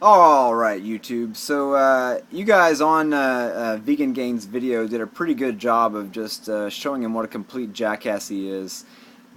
Alright, YouTube. So, you guys on Vegan Gains video did a pretty good job of just showing him what a complete jackass he is.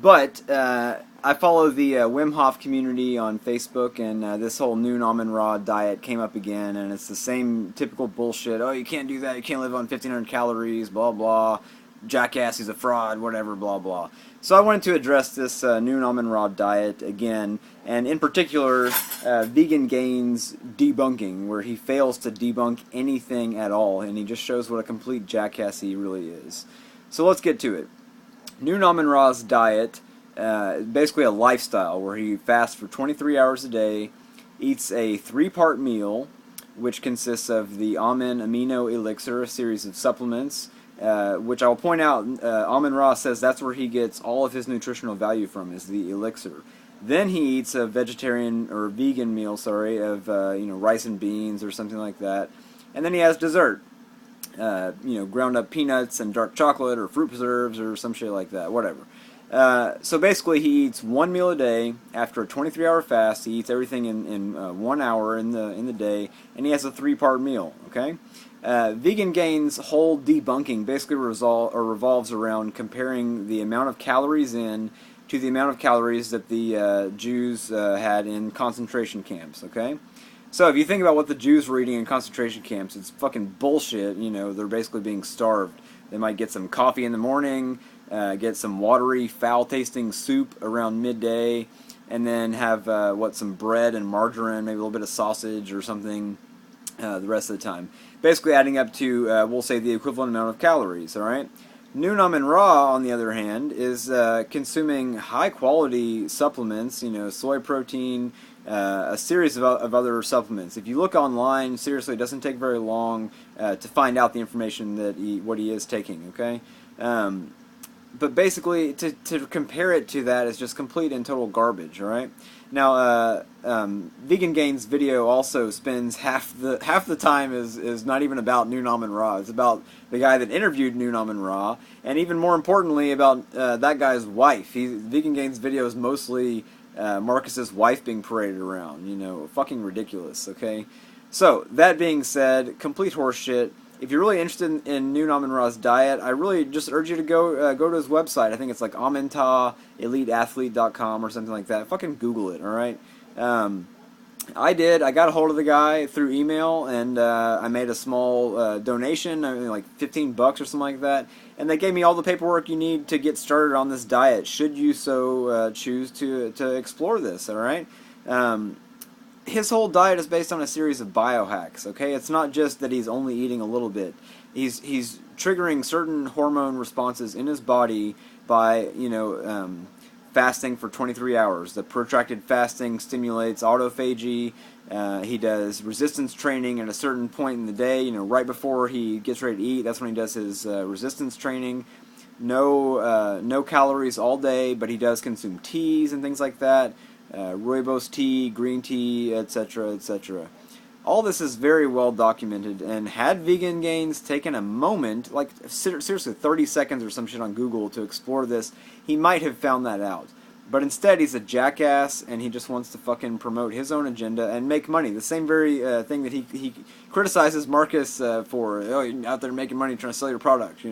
But, I follow the Wim Hof community on Facebook, and this whole Nun S Amen Ra diet came up again, and it's the same typical bullshit. Oh, you can't do that, you can't live on 1,500 calories, blah blah. Jackass, he's a fraud, whatever, blah blah. So I wanted to address this Nun S Amen Ra diet again, and in particular, Vegain Gains debunking, where he fails to debunk anything at all, and he just shows what a complete jackass he really is. So let's get to it. Nun S Amen Ra's diet, basically a lifestyle where he fasts for 23 hours a day, eats a 3-part meal, which consists of the Amen Amino Elixir, a series of supplements, which I will point out, Amen Ra says that's where he gets all of his nutritional value from, is the elixir. Then he eats a vegetarian or vegan meal, of rice and beans or something like that, and then he has dessert, ground up peanuts and dark chocolate or fruit preserves or some shit like that, whatever. So basically, he eats one meal a day. After a 23-hour fast, he eats everything in 1 hour in the day, and he has a 3-part meal. Okay. Vegain Gains' whole debunking basically revolves around comparing the amount of calories in to the amount of calories that the Jews had in concentration camps, okay? So if you think about what the Jews were eating in concentration camps, it's fucking bullshit. They're basically being starved. They might get some coffee in the morning, get some watery, foul-tasting soup around midday, and then have, some bread and margarine, maybe a little bit of sausage or something the rest of the time. Basically adding up to, we'll say, the equivalent amount of calories, alright? Nun S Amen Ra, on the other hand, is consuming high-quality supplements, soy protein, a series of other supplements. If you look online, seriously, it doesn't take very long to find out the information that what he is taking, okay? But basically, to compare it to that is just complete and total garbage, alright? Now, Vegain Gains video also spends half the time is not even about Nun S Amen Ra. It's about the guy that interviewed Nun S Amen Ra, and even more importantly, about that guy's wife. Vegain Gains video is mostly Marcus's wife being paraded around. Fucking ridiculous, okay? So, that being said, complete horseshit. If you're really interested in Nun S Amen Ra's diet, I really just urge you to go to his website. I think it's like amentaeliteathlete.com or something like that. Fucking Google it, alright? I got a hold of the guy through email, and I made a small donation, like $15 or something like that, and they gave me all the paperwork you need to get started on this diet, should you so choose to explore this, alright? His whole diet is based on a series of biohacks, okay? It's not just that he's only eating a little bit. He's triggering certain hormone responses in his body by, fasting for 23 hours. The protracted fasting stimulates autophagy. He does resistance training at a certain point in the day, right before he gets ready to eat. That's when he does his resistance training. No calories all day, but he does consume teas and things like that. Rooibos tea, green tea, etc., etc. All this is very well documented, and had Vegain Gains taken a moment, like seriously 30 seconds or some shit on Google to explore this, he might have found that out. But instead, he's a jackass, and he just wants to fucking promote his own agenda and make money. The same very thing that he criticizes Marcus for. Oh, you're out there making money trying to sell your product,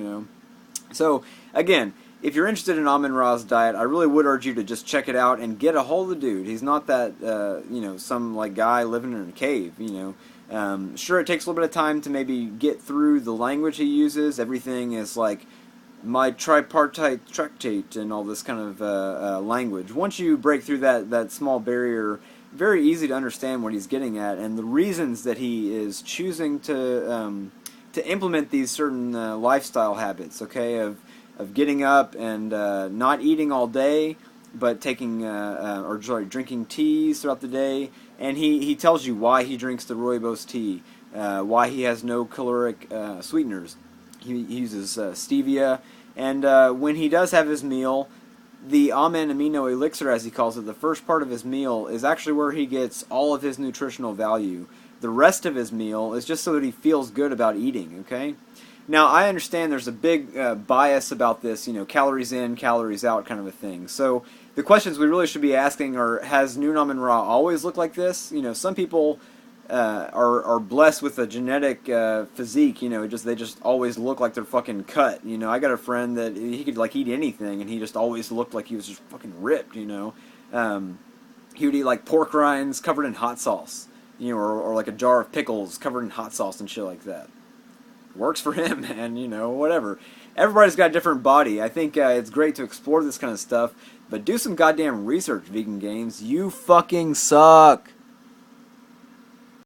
So, again, if you're interested in Amen Ra's diet, I really would urge you to just check it out and get a hold of the dude. He's not that, some guy living in a cave, Sure, it takes a little bit of time to maybe get through the language he uses. Everything is like my tripartite tractate and all this kind of language. Once you break through that small barrier, very easy to understand what he's getting at and the reasons that he is choosing to implement these certain lifestyle habits, okay, of getting up and not eating all day, but drinking teas throughout the day. And he tells you why he drinks the rooibos tea, why he has no caloric sweeteners. He uses stevia, and when he does have his meal, the Amen Amino Elixir, as he calls it, the first part of his meal, is actually where he gets all of his nutritional value. The rest of his meal is just so that he feels good about eating, okay? Now, I understand there's a big bias about this, calories in, calories out kind of a thing. So the questions we really should be asking are, has Nun S Amen Ra always looked like this? Some people are blessed with a genetic physique. You know, they just always look like they're fucking cut. You know, I got a friend that he could like eat anything, and he just always looked like he was just fucking ripped. You know, he would eat like pork rinds covered in hot sauce. You know, or like a jar of pickles covered in hot sauce and shit like that. Works for him, man. You know, whatever. Everybody's got a different body. I think it's great to explore this kind of stuff, but do some goddamn research, Vegan Gains. You fucking suck.